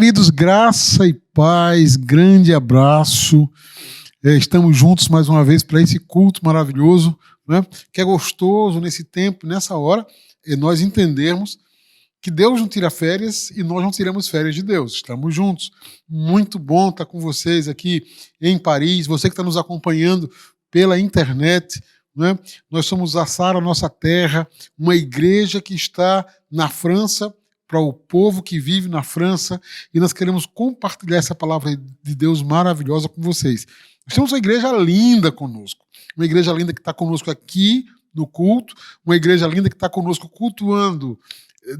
queridos, graça e paz, grande abraço. Estamos juntos mais uma vez para esse culto maravilhoso, né? Que é gostoso nesse tempo, nessa hora, nós entendermos que Deus não tira férias e nós não tiramos férias de Deus. Estamos juntos. Muito bom estar com vocês aqui em Paris, você que está nos acompanhando pela internet, né? Nós somos a Sara Nossa Terra, uma igreja que está na França, para o povo que vive na França, e nós queremos compartilhar essa palavra de Deus maravilhosa com vocês. Nós temos uma igreja linda conosco, uma igreja linda que está conosco aqui no culto, uma igreja linda que está conosco cultuando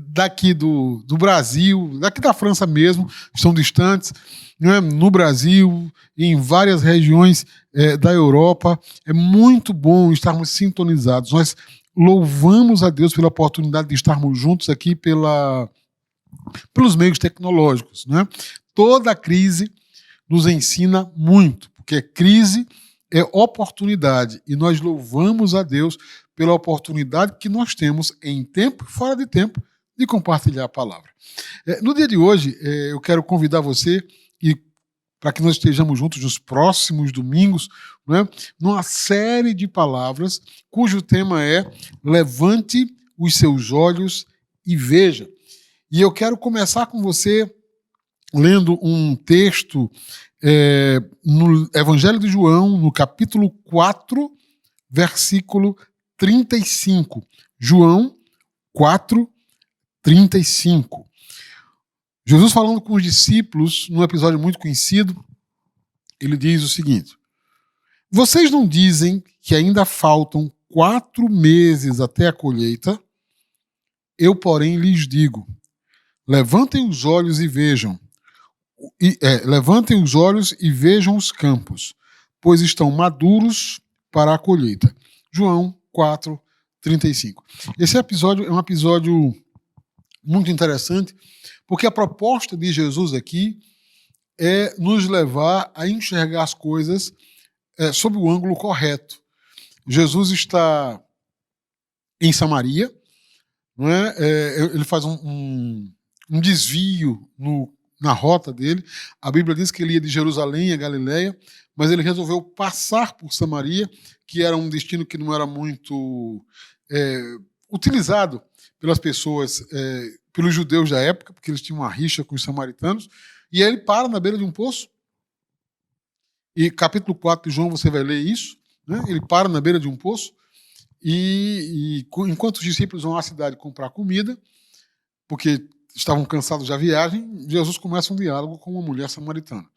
daqui do Brasil, daqui da França mesmo, estão distantes, né, no Brasil, em várias regiões da Europa. É muito bom estarmos sintonizados. Nós louvamos a Deus pela oportunidade de estarmos juntos aqui pelos meios tecnológicos, né? Toda crise nos ensina muito, porque crise é oportunidade, e nós louvamos a Deus pela oportunidade que nós temos em tempo e fora de tempo de compartilhar a palavra. No dia de hoje, eu quero convidar você para que nós estejamos juntos nos próximos domingos, né, numa série de palavras cujo tema é Levante os seus olhos e veja. E eu quero começar com você lendo um texto no Evangelho de João, no capítulo 4, versículo 35. João 4, 35. Jesus falando com os discípulos, num episódio muito conhecido, ele diz o seguinte: vocês não dizem que ainda faltam 4 meses até a colheita? Eu, porém, lhes digo, levantem os olhos e vejam. Levantem os olhos e vejam os campos, pois estão maduros para a colheita. João 4, 35. Esse episódio é um episódio muito interessante, porque a proposta de Jesus aqui é nos levar a enxergar as coisas sob o ângulo correto. Jesus está em Samaria, não é? Ele faz um desvio na rota dele. A Bíblia diz que ele ia de Jerusalém a Galileia, mas ele resolveu passar por Samaria, que era um destino que não era muito utilizado pelas pessoas, pelos judeus da época, porque eles tinham uma rixa com os samaritanos. E aí ele para na beira de um poço, e capítulo 4 de João você vai ler isso, né? Ele para na beira de um poço, e enquanto os discípulos vão à cidade comprar comida, porque estavam cansados da viagem, Jesus começa um diálogo com uma mulher samaritana.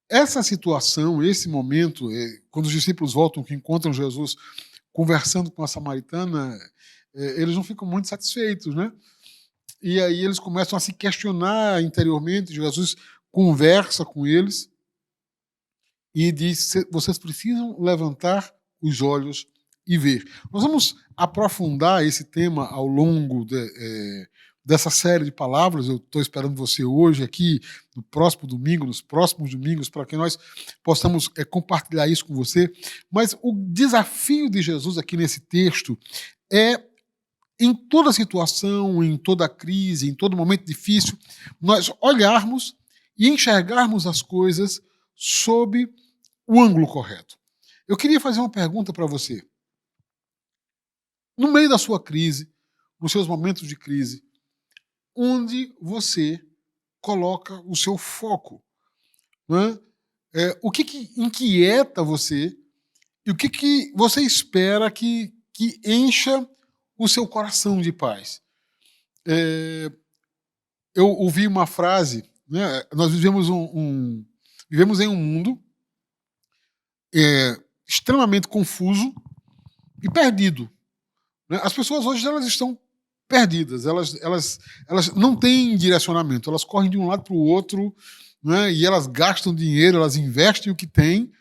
Essa situação, esse momento, quando os discípulos voltam, que encontram Jesus conversando com a samaritana, eles não ficam muito satisfeitos, né? E aí eles começam a se questionar interiormente. Jesus conversa com eles e diz: vocês precisam levantar os olhos e ver. Nós vamos aprofundar esse tema ao longo dessa série de palavras. Eu estou esperando você hoje aqui, no próximo domingo, nos próximos domingos, para que nós possamos compartilhar isso com você. Mas o desafio de Jesus aqui nesse texto é, em toda situação, em toda crise, em todo momento difícil, nós olharmos e enxergarmos as coisas sob o ângulo correto. Eu queria fazer uma pergunta para você. No meio da sua crise, nos seus momentos de crise, onde você coloca o seu foco? Né? O que inquieta você e o que você espera que encha o seu coração de paz? Eu ouvi uma frase, né? Nós vivemos vivemos em um mundo extremamente confuso e perdido. Né? As pessoas hoje elas estão perdidas, elas não têm direcionamento, elas correm de um lado para o outro, né? E elas gastam dinheiro, elas investem o que têm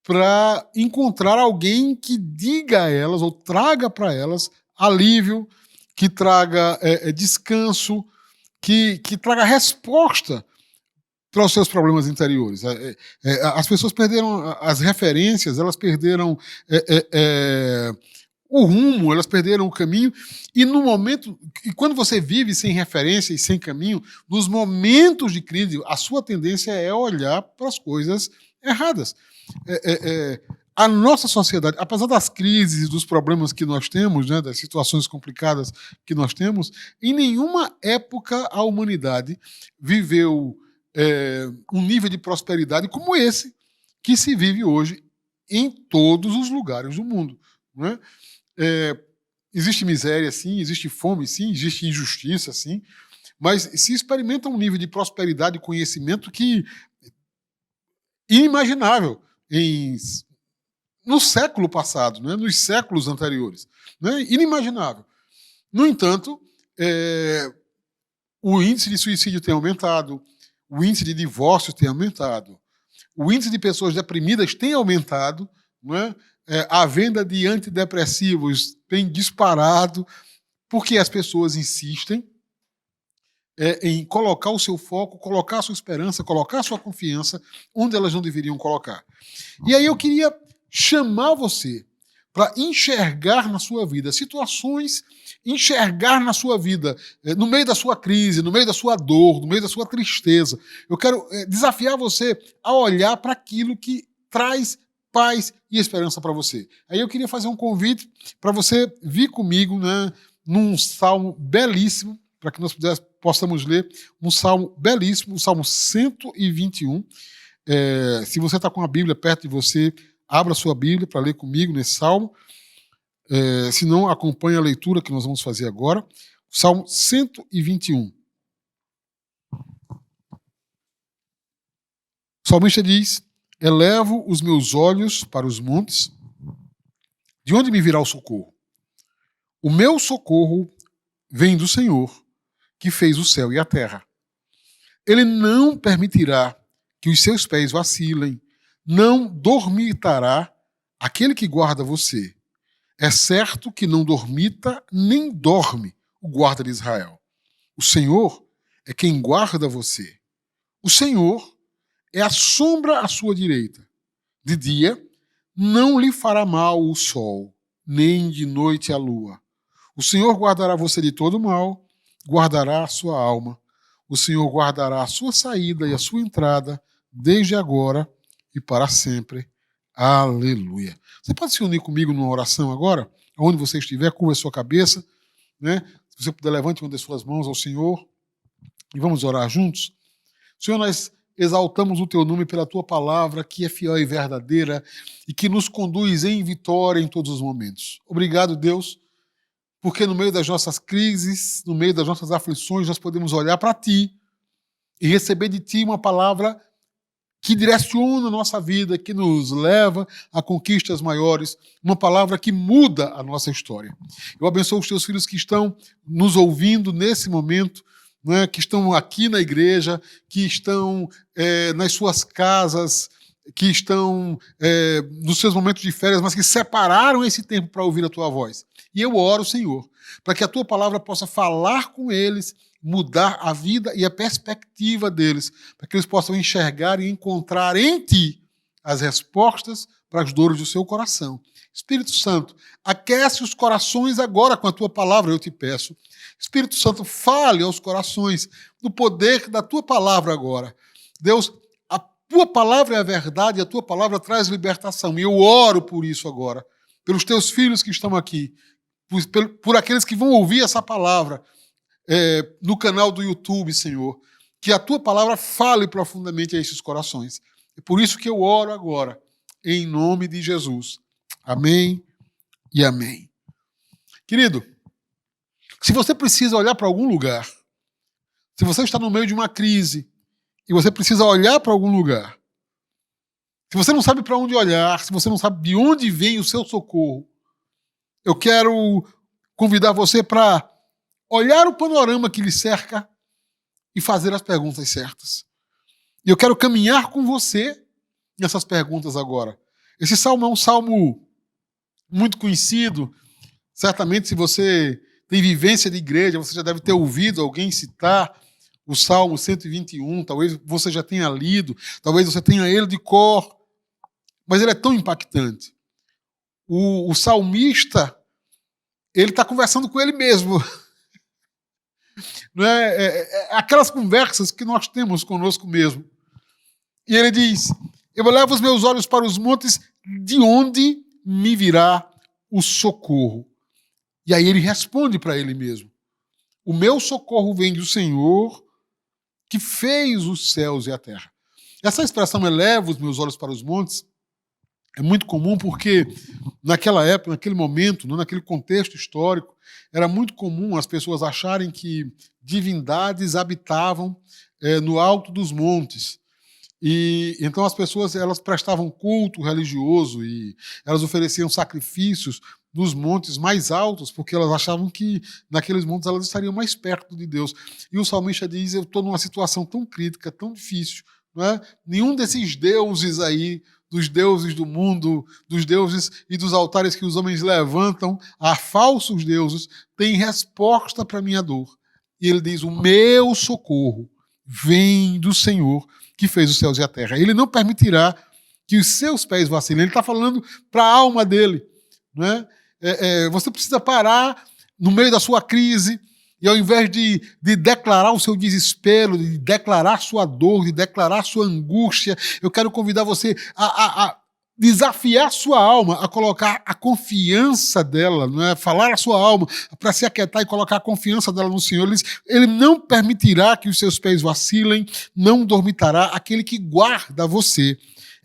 para encontrar alguém que diga a elas ou traga para elas alívio, que traga descanso, que traga resposta para os seus problemas interiores. As pessoas perderam as referências, elas perderam o rumo, elas perderam o caminho. E no momento, e quando você vive sem referência e sem caminho, nos momentos de crise, a sua tendência é olhar para as coisas erradas. A nossa sociedade, apesar das crises e dos problemas que nós temos, né, das situações complicadas que nós temos, em nenhuma época a humanidade viveu um nível de prosperidade como esse que se vive hoje em todos os lugares do mundo. Né? Existe miséria, sim, existe fome, sim, existe injustiça, sim, mas se experimenta um nível de prosperidade e conhecimento que inimaginável no século passado, né, nos séculos anteriores. Né, inimaginável. No entanto, o índice de suicídio tem aumentado, o índice de divórcio tem aumentado, o índice de pessoas deprimidas tem aumentado, né, a venda de antidepressivos tem disparado, porque as pessoas insistem em colocar o seu foco, colocar a sua esperança, colocar a sua confiança onde elas não deveriam colocar. E aí eu queria chamar você para enxergar na sua vida situações, enxergar na sua vida, no meio da sua crise, no meio da sua dor, no meio da sua tristeza. Eu quero desafiar você a olhar para aquilo que traz paz e esperança para você. Aí eu queria fazer um convite para você vir comigo, né, num salmo belíssimo, para que nós possamos ler um salmo belíssimo, o Salmo 121. Se você está com a Bíblia perto de você, abra sua Bíblia para ler comigo nesse salmo. Se não, acompanhe a leitura que nós vamos fazer agora. Salmo 121. O salmista diz: elevo os meus olhos para os montes, de onde me virá o socorro? O meu socorro vem do Senhor, que fez o céu e a terra. Ele não permitirá que os seus pés vacilem, não dormitará aquele que guarda você. É certo que não dormita nem dorme o guarda de Israel. O Senhor é quem guarda você. O Senhor é a sombra à sua direita. De dia não lhe fará mal o sol, nem de noite a lua. O Senhor guardará você de todo mal, guardará a sua alma. O Senhor guardará a sua saída e a sua entrada, desde agora e para sempre. Aleluia. Você pode se unir comigo numa oração agora? Onde você estiver, curva a sua cabeça, né? Se você puder, levante uma das suas mãos ao Senhor e vamos orar juntos. Senhor, nós exaltamos o teu nome pela tua palavra, que é fiel e verdadeira e que nos conduz em vitória em todos os momentos. Obrigado, Deus, porque no meio das nossas crises, no meio das nossas aflições, nós podemos olhar para ti e receber de ti uma palavra que direciona a nossa vida, que nos leva a conquistas maiores, uma palavra que muda a nossa história. Eu abençoo os teus filhos que estão nos ouvindo nesse momento, né, que estão aqui na igreja, que estão nas suas casas, que estão nos seus momentos de férias, mas que separaram esse tempo para ouvir a tua voz. E eu oro, Senhor, para que a tua palavra possa falar com eles, mudar a vida e a perspectiva deles, para que eles possam enxergar e encontrar em ti as respostas para as dores do seu coração. Espírito Santo, aquece os corações agora com a tua palavra, eu te peço. Espírito Santo, fale aos corações do poder da tua palavra agora. Deus, a tua palavra é a verdade, a tua palavra traz libertação. E eu oro por isso agora, pelos teus filhos que estão aqui, por aqueles que vão ouvir essa palavra no canal do YouTube, Senhor. Que a tua palavra fale profundamente a esses corações. É por isso que eu oro agora, em nome de Jesus. Amém e amém. Querido, se você precisa olhar para algum lugar, se você está no meio de uma crise e você precisa olhar para algum lugar, se você não sabe para onde olhar, se você não sabe de onde vem o seu socorro, eu quero convidar você para olhar o panorama que lhe cerca e fazer as perguntas certas. E eu quero caminhar com você nessas perguntas agora. Esse salmo é um salmo muito conhecido. Certamente, se você tem vivência de igreja, você já deve ter ouvido alguém citar o Salmo 121, talvez você já tenha lido, talvez você tenha ele de cor, mas ele é tão impactante. O salmista, ele está conversando com ele mesmo. Não aquelas conversas que nós temos conosco mesmo. E ele diz: eu levo os meus olhos para os montes, de onde me virá o socorro? E aí ele responde para ele mesmo: o meu socorro vem do Senhor, que fez os céus e a terra. Essa expressão, eleva os meus olhos para os montes, é muito comum porque naquela época, naquele momento, naquele contexto histórico, era muito comum as pessoas acharem que divindades habitavam no alto dos montes. E então as pessoas, elas prestavam culto religioso e elas ofereciam sacrifícios nos montes mais altos, porque elas achavam que naqueles montes elas estariam mais perto de Deus. E o salmista diz: eu estou numa situação tão crítica, tão difícil, não é? Nenhum desses deuses aí, dos deuses do mundo, dos deuses e dos altares que os homens levantam a falsos deuses, tem resposta para a minha dor. E ele diz: o meu socorro vem do Senhor, que fez os céus e a terra. Ele não permitirá que os seus pés vacilem. Ele está falando para a alma dele. Não é? Você precisa parar no meio da sua crise e, ao invés de declarar o seu desespero, de declarar sua dor, de declarar sua angústia, eu quero convidar você a desafiar sua alma, a colocar a confiança dela, não é? Falar a sua alma para se aquietar e colocar a confiança dela no Senhor. Ele não permitirá que os seus pés vacilem, não dormitará aquele que guarda você.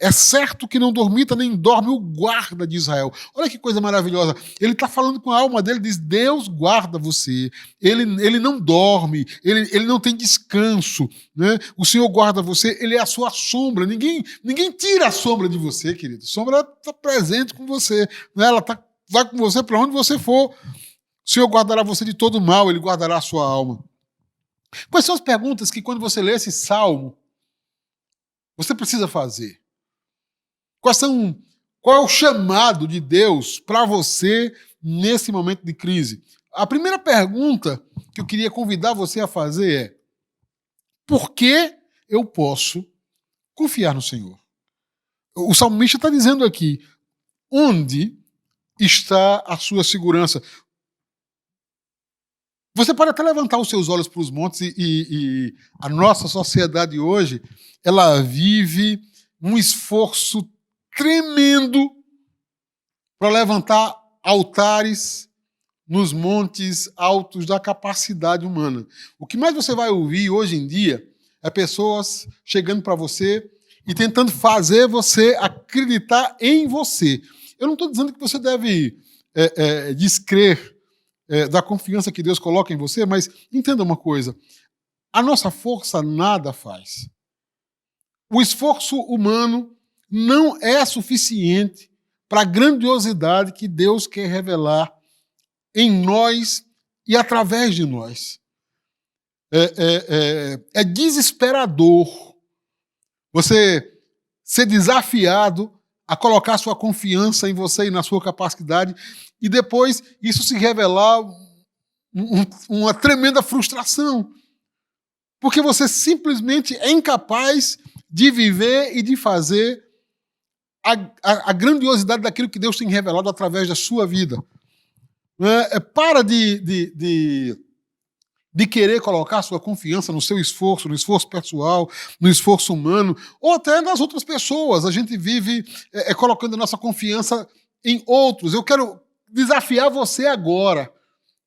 É certo que não dormita nem dorme o guarda de Israel. Olha que coisa maravilhosa. Ele está falando com a alma dele, diz: Deus guarda você. Ele não dorme, ele não tem descanso. Né? O Senhor guarda você, ele é a sua sombra. Ninguém tira a sombra de você, querido. A sombra está presente com você. Né? Ela vai com você para onde você for. O Senhor guardará você de todo mal, ele guardará a sua alma. Quais são as perguntas que, quando você lê esse salmo, você precisa fazer? Qual é o chamado de Deus para você nesse momento de crise? A primeira pergunta que eu queria convidar você a fazer é: por que eu posso confiar no Senhor? O salmista está dizendo aqui: onde está a sua segurança? Você pode até levantar os seus olhos para os montes e a nossa sociedade hoje, ela vive um esforço tremendo para levantar altares nos montes altos da capacidade humana. O que mais você vai ouvir hoje em dia é pessoas chegando para você e tentando fazer você acreditar em você. Eu não estou dizendo que você deve descrer da confiança que Deus coloca em você, mas entenda uma coisa: a nossa força nada faz. O esforço humano não é suficiente para a grandiosidade que Deus quer revelar em nós e através de nós. É desesperador você ser desafiado a colocar sua confiança em você e na sua capacidade e depois isso se revelar uma tremenda frustração, porque você simplesmente é incapaz de viver e de fazer a grandiosidade daquilo que Deus tem revelado através da sua vida. Para de querer colocar sua confiança no seu esforço, no esforço pessoal, no esforço humano, ou até nas outras pessoas. A gente vive colocando a nossa confiança em outros. Eu quero desafiar você agora,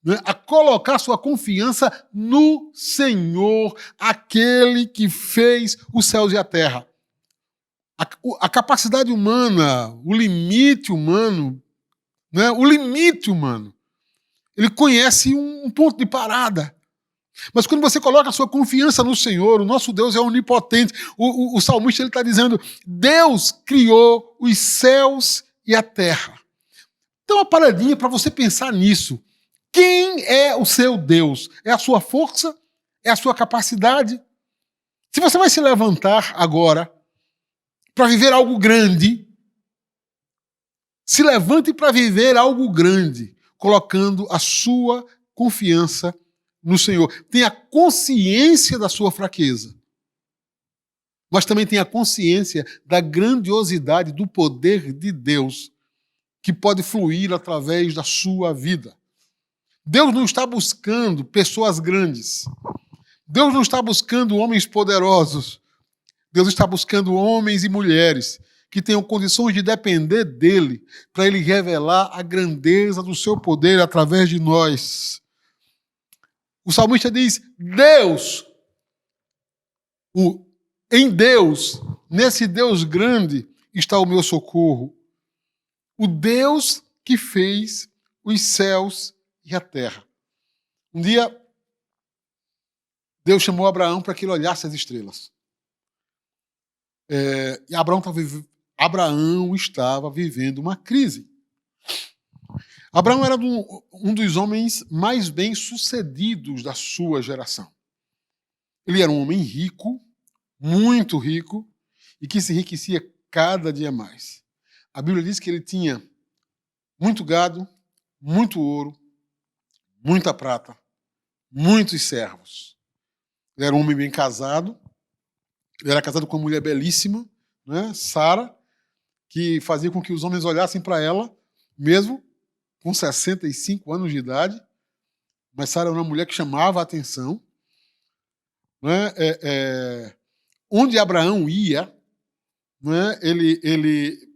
né, a colocar sua confiança no Senhor, aquele que fez os céus e a terra. A capacidade humana, o limite humano, né, ele conhece um ponto de parada. Mas quando você coloca a sua confiança no Senhor, o nosso Deus é onipotente. O salmista está dizendo: Deus criou os céus e a terra. Então, uma paradinha para você pensar nisso. Quem é o seu Deus? É a sua força? É a sua capacidade? Se você vai se levantar agora para viver algo grande, se levante para viver algo grande, colocando a sua confiança no Senhor. Tenha consciência da sua fraqueza, mas também tenha consciência da grandiosidade do poder de Deus que pode fluir através da sua vida. Deus não está buscando pessoas grandes. Deus não está buscando homens poderosos. Deus está buscando homens e mulheres que tenham condições de depender dele para ele revelar a grandeza do seu poder através de nós. O salmista diz: Deus, em Deus, nesse Deus grande, está o meu socorro. O Deus que fez os céus e a terra. Um dia, Deus chamou Abraão para que ele olhasse as estrelas. E Abraão estava vivendo uma crise. Abraão era um dos homens mais bem-sucedidos da sua geração. Ele era um homem rico, muito rico, e que se enriquecia cada dia mais. A Bíblia diz que ele tinha muito gado, muito ouro, muita prata, muitos servos. Ele era um homem bem casado. Ele era casado com uma mulher belíssima, né, Sara, que fazia com que os homens olhassem para ela, mesmo com 65 anos de idade. Mas Sara era uma mulher que chamava a atenção. Né, onde Abraão ia, né, ele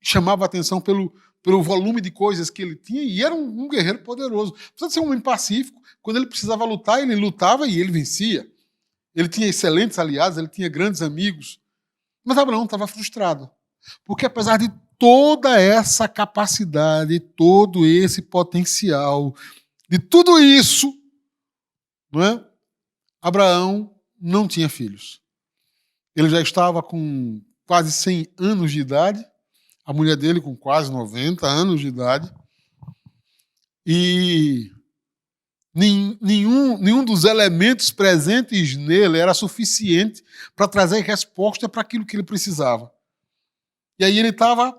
chamava a atenção pelo volume de coisas que ele tinha, e era um guerreiro poderoso. Precisa ser um homem pacífico. Quando ele precisava lutar, ele lutava e ele vencia. Ele tinha excelentes aliados, ele tinha grandes amigos. Mas Abraão estava frustrado. Porque apesar de toda essa capacidade, todo esse potencial, de tudo isso, não é? Abraão não tinha filhos. Ele já estava com quase 100 anos de idade, a mulher dele com quase 90 anos de idade, e nenhum dos elementos presentes nele era suficiente para trazer resposta para aquilo que ele precisava. E aí ele estava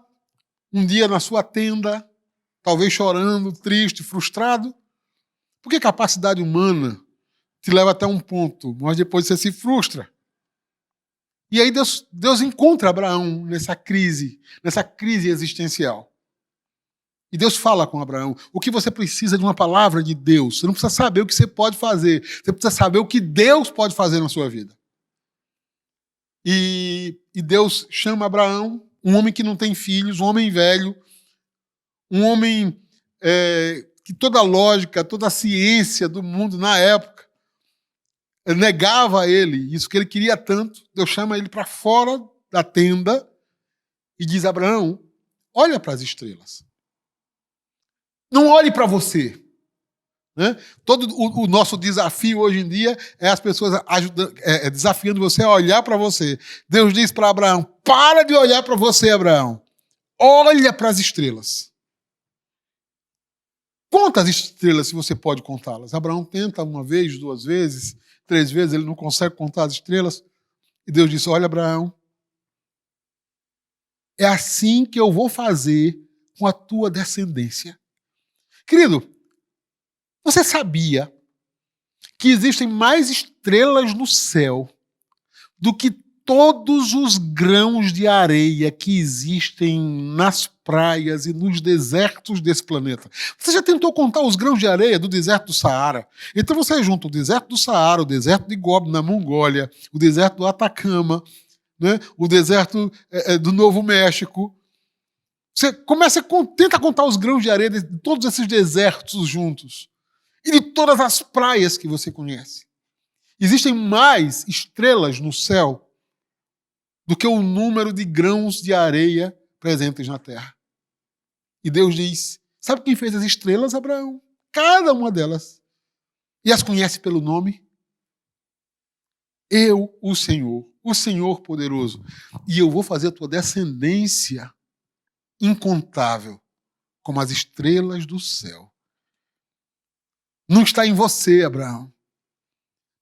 um dia na sua tenda, talvez chorando, triste, frustrado, porque a capacidade humana te leva até um ponto, mas depois você se frustra. E aí Deus encontra Abraão nessa crise existencial. E Deus fala com Abraão: o que você precisa de uma palavra de Deus. Você não precisa saber o que você pode fazer, você precisa saber o que Deus pode fazer na sua vida. E Deus chama Abraão, um homem que não tem filhos, um homem velho, um homem que toda a lógica, toda a ciência do mundo na época negava a ele isso que ele queria tanto. Deus chama ele para fora da tenda e diz: Abraão, olha para as estrelas. Não olhe para você. Né? Todo o nosso desafio hoje em dia é as pessoas desafiando você a olhar para você. Deus diz para Abraão: para de olhar para você, Abraão. Olha para as estrelas. Conta as estrelas se você pode contá-las. Abraão tenta uma vez, 2 vezes, 3 vezes, ele não consegue contar as estrelas. E Deus disse: olha, Abraão, é assim que eu vou fazer com a tua descendência. Querido, você sabia que existem mais estrelas no céu do que todos os grãos de areia que existem nas praias e nos desertos desse planeta? Você já tentou contar os grãos de areia do deserto do Saara? Então você junta o deserto do Saara, o deserto de Gobi na Mongólia, o deserto do Atacama, né, o deserto do Novo México. Você tenta contar os grãos de areia de todos esses desertos juntos e de todas as praias que você conhece. Existem mais estrelas no céu do que o número de grãos de areia presentes na terra. E Deus diz: sabe quem fez as estrelas, Abraão? Cada uma delas. E as conhece pelo nome? Eu, o Senhor poderoso. E eu vou fazer a tua descendência incontável, como as estrelas do céu. Não está em você, Abraão.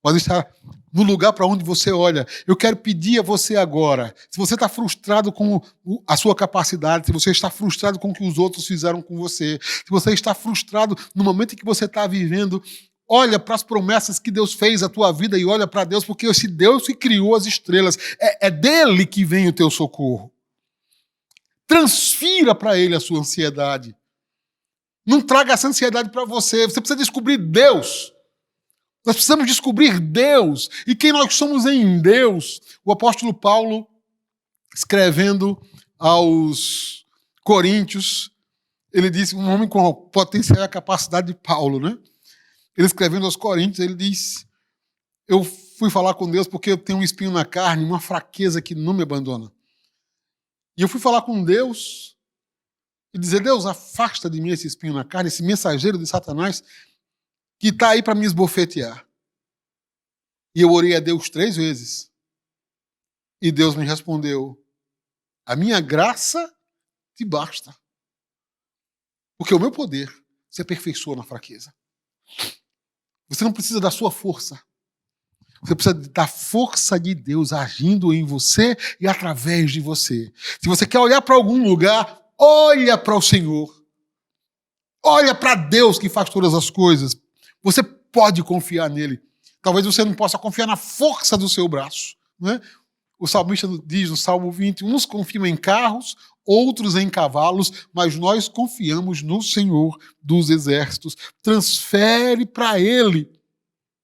Pode estar no lugar para onde você olha. Eu quero pedir a você agora, se você está frustrado com a sua capacidade, se você está frustrado com o que os outros fizeram com você, se você está frustrado no momento em que você está vivendo, olha para as promessas que Deus fez à tua vida e olha para Deus, porque esse Deus que criou as estrelas, é dele que vem o teu socorro. Transfira para ele a sua ansiedade. não traga essa ansiedade para você. Você precisa descobrir Deus. Nós precisamos descobrir Deus e quem nós somos em Deus. O apóstolo Paulo, escrevendo aos Coríntios, ele disse, um homem com a potencial e a capacidade de Paulo, né? Ele escrevendo aos Coríntios, ele diz, eu fui falar com Deus porque eu tenho um espinho na carne, uma fraqueza que não me abandona. E eu fui falar com Deus e dizer, Deus, afasta de mim esse espinho na carne, esse mensageiro de Satanás que está aí para me esbofetear. E eu orei a Deus 3 vezes. E Deus me respondeu, a minha graça te basta. Porque o meu poder se aperfeiçoa na fraqueza. Você não precisa da sua força. Você precisa da força de Deus agindo em você e através de você. Se você quer olhar para algum lugar, olha para o Senhor. Olha para Deus que faz todas as coisas. Você pode confiar nele. Talvez você não possa confiar na força do seu braço. Né? O salmista diz no Salmo 20, uns confiam em carros, outros em cavalos, mas nós confiamos no Senhor dos exércitos. Transfere para ele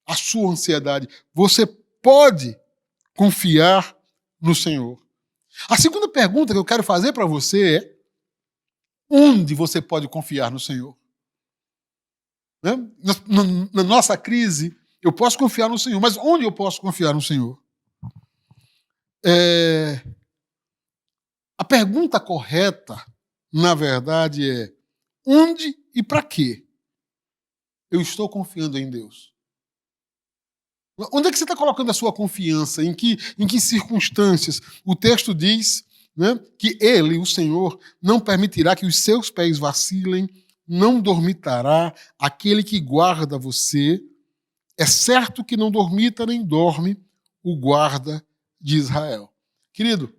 a sua ansiedade. Você pode confiar no Senhor. A segunda pergunta que eu quero fazer para você é, onde você pode confiar no Senhor? Né? Na nossa crise, eu posso confiar no Senhor, mas onde eu posso confiar no Senhor? A pergunta correta, na verdade, é onde e para quê eu estou confiando em Deus? Onde é que você está colocando a sua confiança? Em que circunstâncias? O texto diz, né, que Ele, o Senhor, não permitirá que os seus pés vacilem, não dormitará aquele que guarda você. É certo que não dormita nem dorme o guarda de Israel. Querido,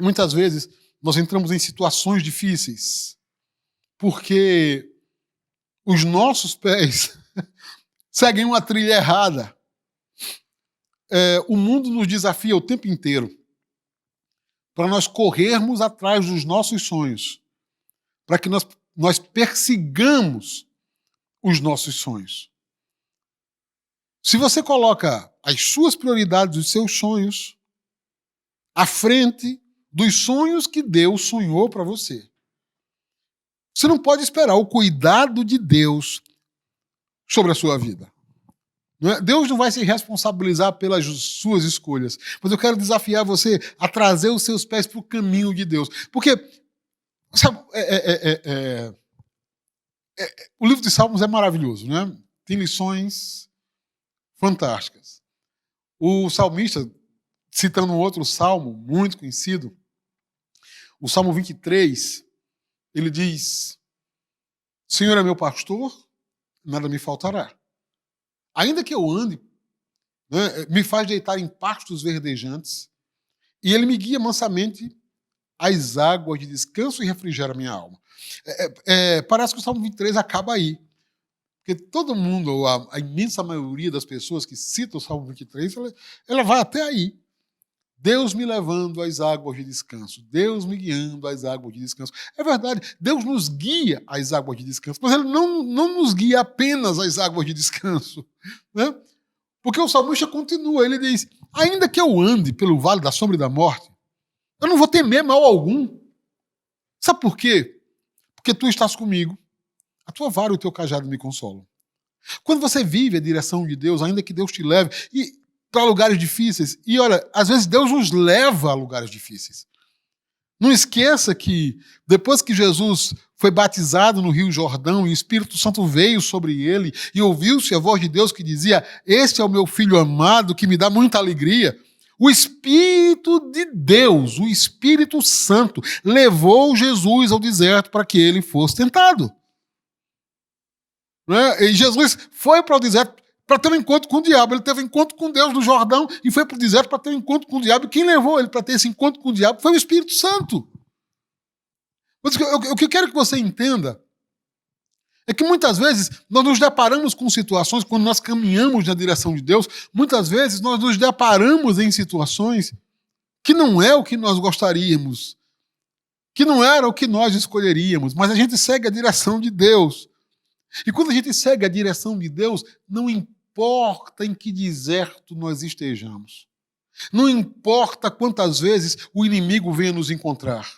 muitas vezes nós entramos em situações difíceis porque os nossos pés seguem uma trilha errada. O mundo nos desafia o tempo inteiro para nós corrermos atrás dos nossos sonhos, para que nós persigamos os nossos sonhos. Se você coloca as suas prioridades, os seus sonhos, à frente dos sonhos que Deus sonhou para você, você não pode esperar o cuidado de Deus sobre a sua vida. Deus não vai se responsabilizar pelas suas escolhas, mas eu quero desafiar você a trazer os seus pés para o caminho de Deus. Porque, sabe, o livro de Salmos é maravilhoso, né? Tem lições fantásticas. O salmista, citando um outro salmo muito conhecido, o Salmo 23, ele diz, Senhor é meu pastor, nada me faltará. Ainda que eu ande, né, me faz deitar em pastos verdejantes, e ele me guia mansamente às águas de descanso e refrigera minha alma. Parece que o Salmo 23 acaba aí. Porque todo mundo, ou a imensa maioria das pessoas que citam o Salmo 23, ela vai até aí. Deus me levando às águas de descanso. Deus me guiando às águas de descanso. É verdade, Deus nos guia às águas de descanso, mas Ele não nos guia apenas às águas de descanso. Né? Porque o salmista continua, ele diz, ainda que eu ande pelo vale da sombra e da morte, eu não vou temer mal algum. Sabe por quê? Porque tu estás comigo. A tua vara e o teu cajado me consolam. Quando você vive a direção de Deus, ainda que Deus te leve para lugares difíceis, e olha, às vezes Deus nos leva a lugares difíceis. Não esqueça que depois que Jesus foi batizado no Rio Jordão e o Espírito Santo veio sobre ele e ouviu-se a voz de Deus que dizia, este é o meu filho amado que me dá muita alegria, o Espírito de Deus, o Espírito Santo, levou Jesus ao deserto para que ele fosse tentado. E Jesus foi para o deserto para ter um encontro com o diabo. Ele teve um encontro com Deus no Jordão e foi para o deserto para ter um encontro com o diabo. E quem levou ele para ter esse encontro com o diabo foi o Espírito Santo. Mas o que eu quero que você entenda é que muitas vezes nós nos deparamos com situações, quando nós caminhamos na direção de Deus, muitas vezes nós nos deparamos em situações que não é o que nós gostaríamos que não era o que nós escolheríamos, mas a gente segue a direção de Deus. E quando a gente segue a direção de Deus, não importa em que deserto nós estejamos. Não importa quantas vezes o inimigo venha nos encontrar.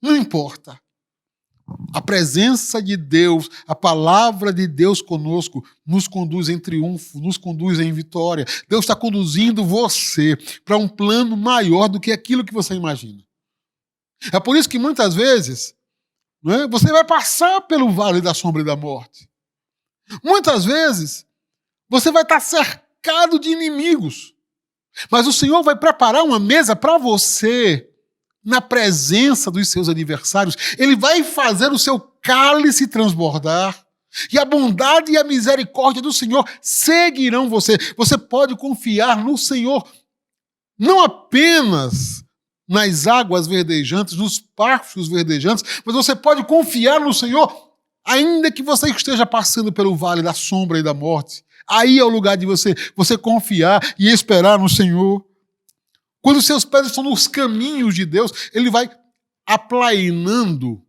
Não importa. A presença de Deus, a palavra de Deus conosco, nos conduz em triunfo, nos conduz em vitória. Deus está conduzindo você para um plano maior do que aquilo que você imagina. É por isso que muitas vezes, né, você vai passar pelo vale da sombra e da morte. Muitas vezes você vai estar cercado de inimigos, mas o Senhor vai preparar uma mesa para você na presença dos seus adversários. Ele vai fazer o seu cálice transbordar e a bondade e a misericórdia do Senhor seguirão você. Você pode confiar no Senhor, não apenas nas águas verdejantes, nos pastos verdejantes, mas você pode confiar no Senhor, ainda que você esteja passando pelo vale da sombra e da morte. Aí é o lugar de você confiar e esperar no Senhor. Quando os seus pés estão nos caminhos de Deus, Ele vai aplainando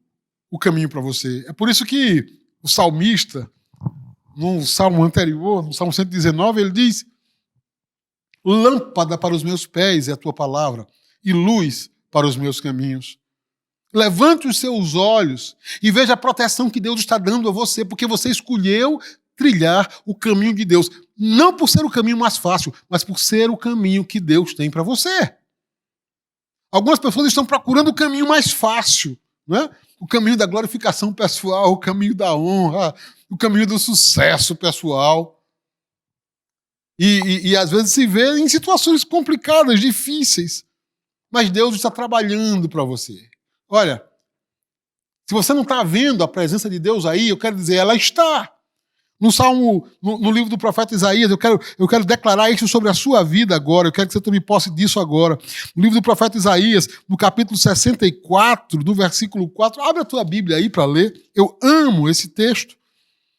o caminho para você. É por isso que o salmista, no salmo anterior, no salmo 119, ele diz: lâmpada para os meus pés é a tua palavra e luz para os meus caminhos. Levante os seus olhos e veja a proteção que Deus está dando a você, porque você escolheu trilhar o caminho de Deus. Não por ser o caminho mais fácil, mas por ser o caminho que Deus tem para você. Algumas pessoas estão procurando o caminho mais fácil, né? O caminho da glorificação pessoal, o caminho da honra, o caminho do sucesso pessoal. E às vezes se vê em situações complicadas, difíceis. Mas Deus está trabalhando para você. Olha, se você não está vendo a presença de Deus aí, eu quero dizer, ela está. No livro do profeta Isaías, eu quero declarar isso sobre a sua vida agora, eu quero que você tome posse disso agora. No livro do profeta Isaías, no capítulo 64, do versículo 4, abre a tua Bíblia aí para ler, eu amo esse texto.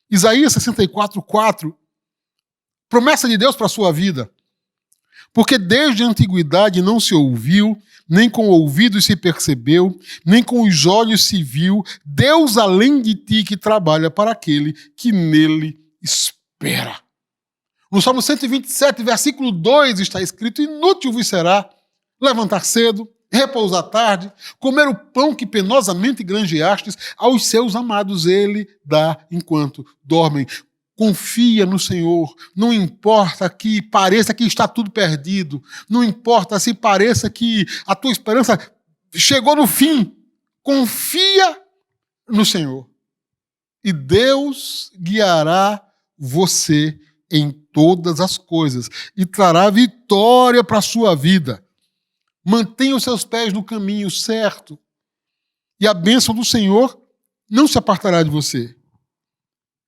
Isaías 64, 4, promessa de Deus para a sua vida. Porque desde a antiguidade não se ouviu, nem com ouvidos se percebeu, nem com os olhos se viu, Deus além de ti que trabalha para aquele que nele espera. No Salmo 127, versículo 2 está escrito: inútil vos será levantar cedo, repousar tarde, comer o pão que penosamente granjeastes, aos seus amados ele dá enquanto dormem. Confia no Senhor, não importa que pareça que está tudo perdido, não importa se pareça que a tua esperança chegou no fim, confia no Senhor. E Deus guiará você em todas as coisas e trará vitória para a sua vida. Mantenha os seus pés no caminho certo e a bênção do Senhor não se apartará de você.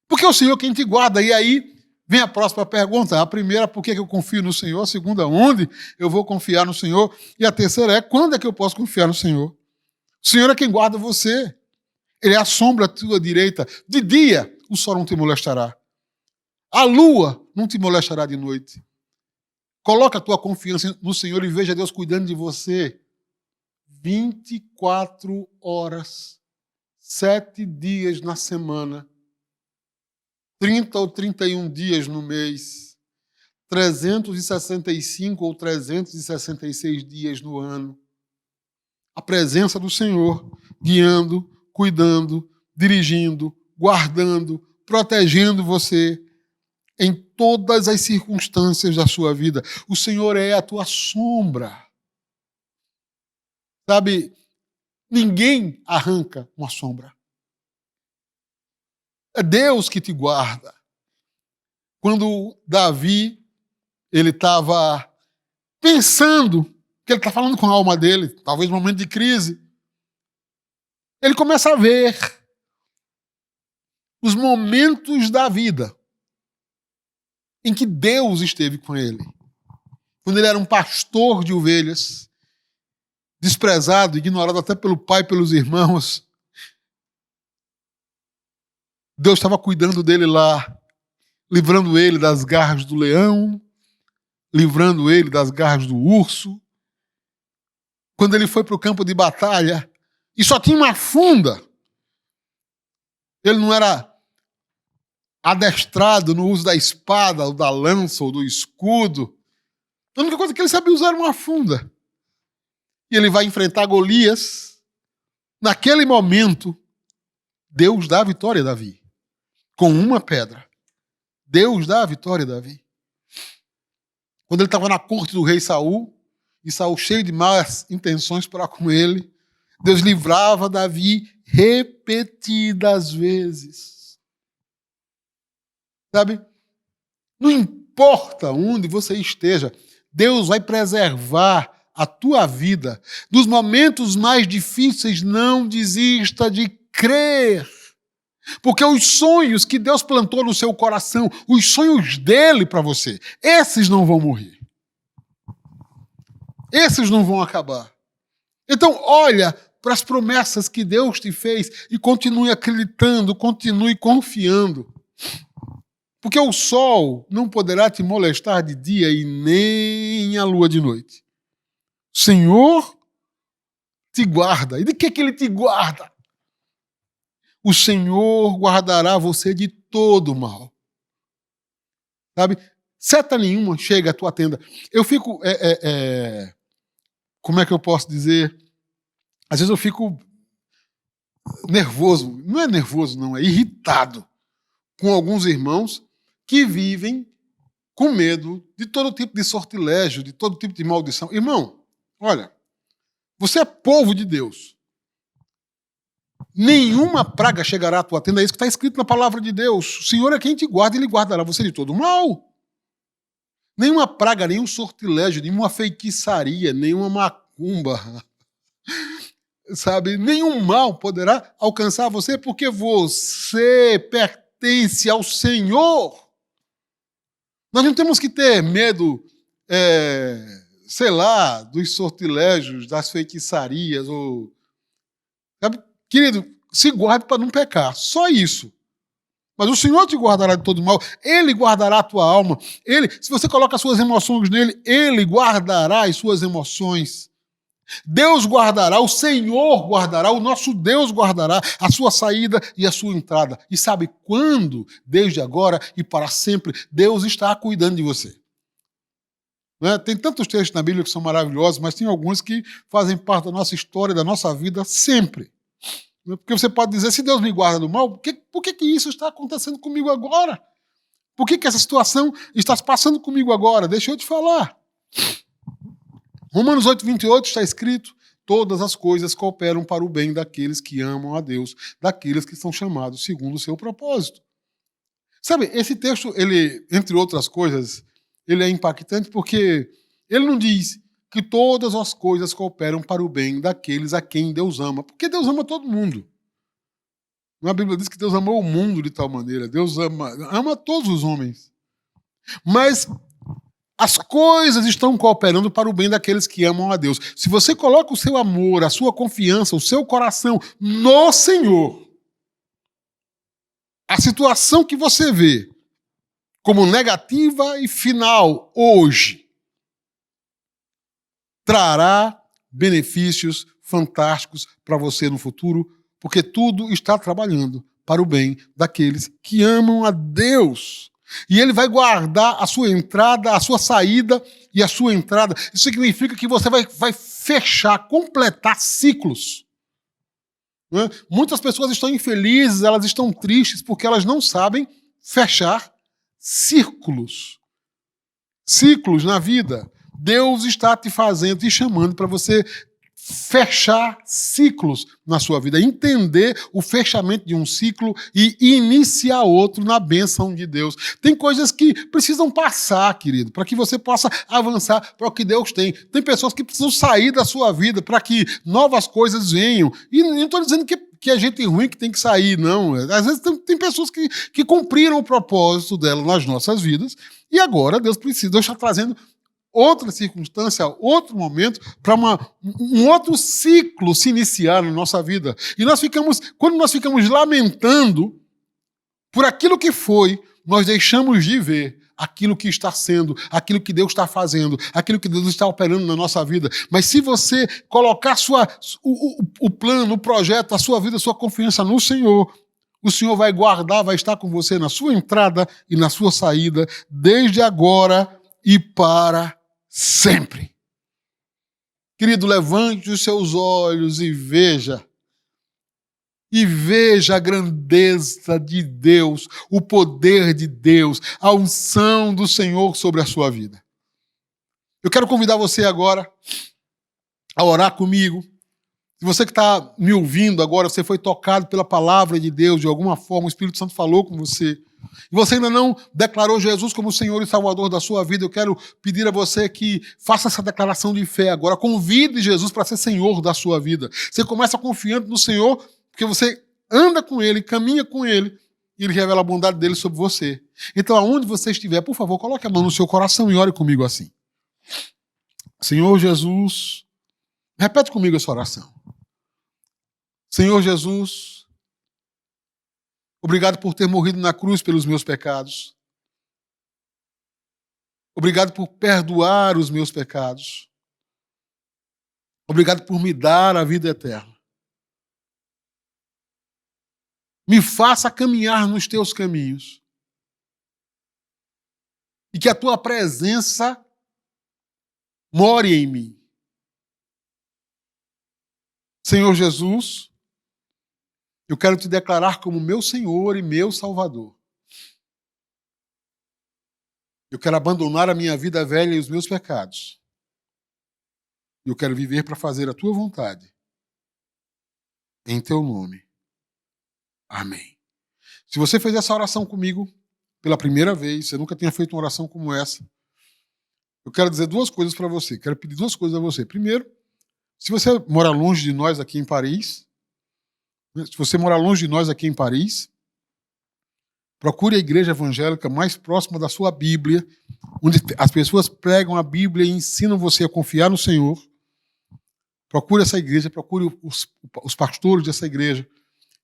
Porque é o Senhor quem te guarda. E aí vem a próxima pergunta. A primeira, por que eu confio no Senhor? A segunda, onde eu vou confiar no Senhor? E a terceira é, quando é que eu posso confiar no Senhor? O Senhor é quem guarda você. Ele é a sombra à tua direita. De dia, o sol não te molestará. A lua não te molestará de noite. Coloca a tua confiança no Senhor e veja Deus cuidando de você 24 horas, 7 dias na semana, 30 ou 31 dias no mês, 365 ou 366 dias no ano. A presença do Senhor guiando, cuidando, dirigindo, guardando, protegendo você em todas as circunstâncias da sua vida. O Senhor é a tua sombra. Sabe, ninguém arranca uma sombra. É Deus que te guarda. Quando Davi, ele estava pensando, que ele está falando com a alma dele, talvez num momento de crise, ele começa a ver os momentos da vida em que Deus esteve com ele. Quando ele era um pastor de ovelhas, desprezado, ignorado até pelo pai e pelos irmãos, Deus estava cuidando dele lá, livrando ele das garras do leão, livrando ele das garras do urso. Quando ele foi para o campo de batalha e só tinha uma funda. Ele não era adestrado no uso da espada, ou da lança, ou do escudo. A única coisa que ele sabia usar era uma funda. E ele vai enfrentar Golias. Naquele momento, Deus dá a vitória a Davi. Com uma pedra. Deus dá a vitória a Davi. Quando ele estava na corte do rei Saul, e Saul cheio de más intenções para com ele, Deus livrava Davi repetidas vezes. Sabe? Não importa onde você esteja, Deus vai preservar a tua vida. Dos momentos mais difíceis, não desista de crer. Porque os sonhos que Deus plantou no seu coração, os sonhos dele para você, esses não vão morrer. Esses não vão acabar. Então, olha para as promessas que Deus te fez e continue acreditando, continue confiando. Porque o sol não poderá te molestar de dia e nem a lua de noite. O Senhor te guarda. E de que ele te guarda? O Senhor guardará você de todo mal. Sabe? Seta nenhuma chega à tua tenda. Eu fico... como é que eu posso dizer? Às vezes eu fico nervoso. Não é nervoso, não. É irritado com alguns irmãos que vivem com medo de todo tipo de sortilégio, de todo tipo de maldição. Irmão, olha, você é povo de Deus. Nenhuma praga chegará à tua tenda, é isso que está escrito na palavra de Deus. O Senhor é quem te guarda e Ele guardará você de todo mal. Nenhuma praga, nenhum sortilégio, nenhuma feitiçaria, nenhuma macumba, sabe? Nenhum mal poderá alcançar você, porque você pertence ao Senhor. Nós não temos que ter medo, sei lá, dos sortilégios, das feitiçarias, ou... Sabe? Querido, se guarde para não pecar, só isso. Mas o Senhor te guardará de todo mal, Ele guardará a tua alma, se você coloca as suas emoções nele, Ele guardará as suas emoções. Deus guardará, o Senhor guardará, o nosso Deus guardará a sua saída e a sua entrada. E sabe quando? Desde agora e para sempre, Deus está cuidando de você. Não é? Tem tantos textos na Bíblia que são maravilhosos, mas tem alguns que fazem parte da nossa história, da nossa vida, sempre. Porque você pode dizer, se Deus me guarda do mal, por que isso está acontecendo comigo agora? Por que essa situação está se passando comigo agora? Deixa eu te falar. Romanos 8:28 está escrito: todas as coisas cooperam para o bem daqueles que amam a Deus, daqueles que são chamados segundo o seu propósito. Sabe, esse texto, ele, entre outras coisas, ele é impactante porque ele não diz que todas as coisas cooperam para o bem daqueles a quem Deus ama. Porque Deus ama todo mundo. A Bíblia diz que Deus amou o mundo de tal maneira. Deus ama todos os homens. Mas as coisas estão cooperando para o bem daqueles que amam a Deus. Se você coloca o seu amor, a sua confiança, o seu coração no Senhor, a situação que você vê como negativa e final hoje trará benefícios fantásticos para você no futuro, porque tudo está trabalhando para o bem daqueles que amam a Deus. E Ele vai guardar a sua entrada, a sua saída e a sua entrada. Isso significa que você vai fechar, completar ciclos. Não é? Muitas pessoas estão infelizes, elas estão tristes porque elas não sabem fechar círculos. Ciclos na vida. Deus está te fazendo, te chamando para você fechar ciclos na sua vida, entender o fechamento de um ciclo e iniciar outro na bênção de Deus. Tem coisas que precisam passar, querido, para que você possa avançar para o que Deus tem. Tem pessoas que precisam sair da sua vida para que novas coisas venham. E não estou dizendo que é gente ruim que tem que sair, não. Às vezes tem pessoas que cumpriram o propósito dela nas nossas vidas e agora Deus está trazendo outra circunstância, outro momento, para um outro ciclo se iniciar na nossa vida. E quando nós ficamos lamentando por aquilo que foi, nós deixamos de ver aquilo que está sendo, aquilo que Deus está fazendo, aquilo que Deus está operando na nossa vida. Mas se você colocar o plano, o projeto, a sua vida, a sua confiança no Senhor, o Senhor vai guardar, vai estar com você na sua entrada e na sua saída, desde agora e para sempre. Querido, levante os seus olhos e veja a grandeza de Deus, o poder de Deus, a unção do Senhor sobre a sua vida. Eu quero convidar você agora a orar comigo. Se você que está me ouvindo agora, você foi tocado pela palavra de Deus, de alguma forma, o Espírito Santo falou com você, e você ainda não declarou Jesus como Senhor e Salvador da sua vida, eu quero pedir a você que faça essa declaração de fé agora. Convide Jesus para ser Senhor da sua vida. Você começa confiando no Senhor, porque você anda com Ele, caminha com Ele, e Ele revela a bondade dEle sobre você. Então, aonde você estiver, por favor, coloque a mão no seu coração e ore comigo assim. Senhor Jesus, repete comigo essa oração. Senhor Jesus, obrigado por ter morrido na cruz pelos meus pecados. Obrigado por perdoar os meus pecados. Obrigado por me dar a vida eterna. Me faça caminhar nos teus caminhos. E que a tua presença more em mim. Senhor Jesus, eu quero te declarar como meu Senhor e meu Salvador. Eu quero abandonar a minha vida velha e os meus pecados. Eu quero viver para fazer a tua vontade. Em teu nome. Amém. Se você fez essa oração comigo pela primeira vez, você nunca tinha feito uma oração como essa, eu quero dizer duas coisas para você. Quero pedir duas coisas a você. Primeiro, se você mora longe de nós aqui em Paris, procure a igreja evangélica mais próxima da sua Bíblia, onde as pessoas pregam a Bíblia e ensinam você a confiar no Senhor. Procure essa igreja, procure os pastores dessa igreja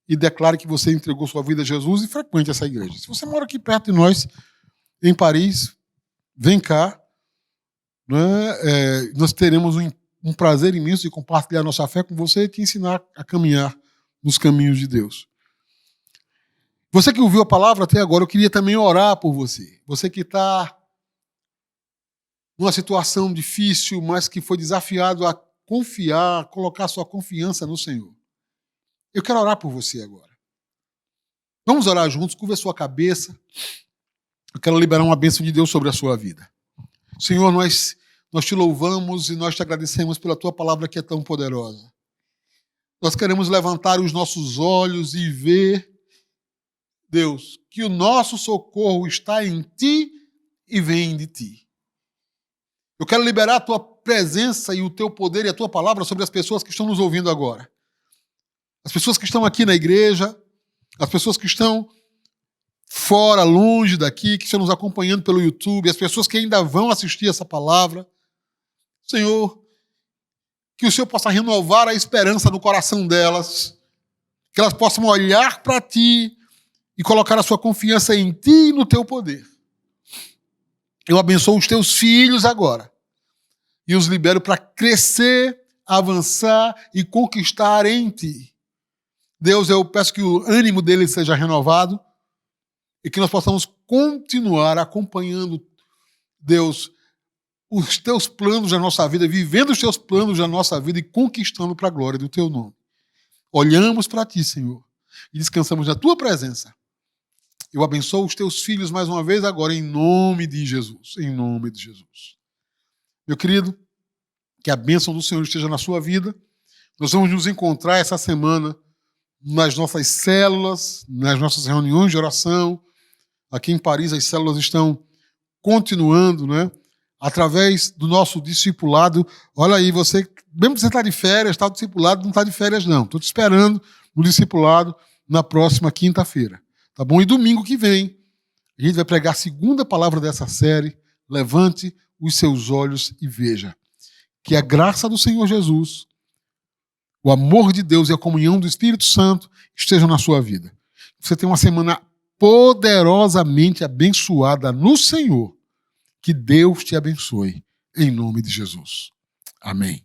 e declare que você entregou sua vida a Jesus e frequente essa igreja. Se você mora aqui perto de nós, em Paris, vem cá. Nós teremos um prazer imenso de compartilhar nossa fé com você e te ensinar a caminhar nos caminhos de Deus. Você que ouviu a palavra até agora, eu queria também orar por você. Você que está numa situação difícil, mas que foi desafiado a confiar, colocar sua confiança no Senhor. Eu quero orar por você agora. Vamos orar juntos, curva a sua cabeça. Eu quero liberar uma bênção de Deus sobre a sua vida. Senhor, nós te louvamos e nós te agradecemos pela tua palavra que é tão poderosa. Nós queremos levantar os nossos olhos e ver, Deus, que o nosso socorro está em ti e vem de ti. Eu quero liberar a tua presença e o teu poder e a tua palavra sobre as pessoas que estão nos ouvindo agora. As pessoas que estão aqui na igreja, as pessoas que estão fora, longe daqui, que estão nos acompanhando pelo YouTube, as pessoas que ainda vão assistir essa palavra. Senhor, que o Senhor possa renovar a esperança no coração delas, que elas possam olhar para ti e colocar a sua confiança em ti e no teu poder. Eu abençoo os teus filhos agora e os libero para crescer, avançar e conquistar em ti. Deus, eu peço que o ânimo deles seja renovado e que nós possamos continuar acompanhando, Deus, os teus planos na nossa vida, vivendo os teus planos na nossa vida e conquistando para a glória do teu nome. Olhamos para ti, Senhor, e descansamos na tua presença. Eu abençoo os teus filhos mais uma vez agora, em nome de Jesus. Em nome de Jesus. Meu querido, que a bênção do Senhor esteja na sua vida. Nós vamos nos encontrar essa semana nas nossas células, nas nossas reuniões de oração. Aqui em Paris as células estão continuando, né? Através do nosso discipulado. Olha aí, você, mesmo que você está de férias, está discipulado, não está de férias não. Estou te esperando no discipulado na próxima quinta-feira. Tá bom? E domingo que vem, a gente vai pregar a segunda palavra dessa série. Levante os seus olhos e veja. Que a graça do Senhor Jesus, o amor de Deus e a comunhão do Espírito Santo estejam na sua vida. Você tenha uma semana poderosamente abençoada no Senhor. Que Deus te abençoe, em nome de Jesus. Amém.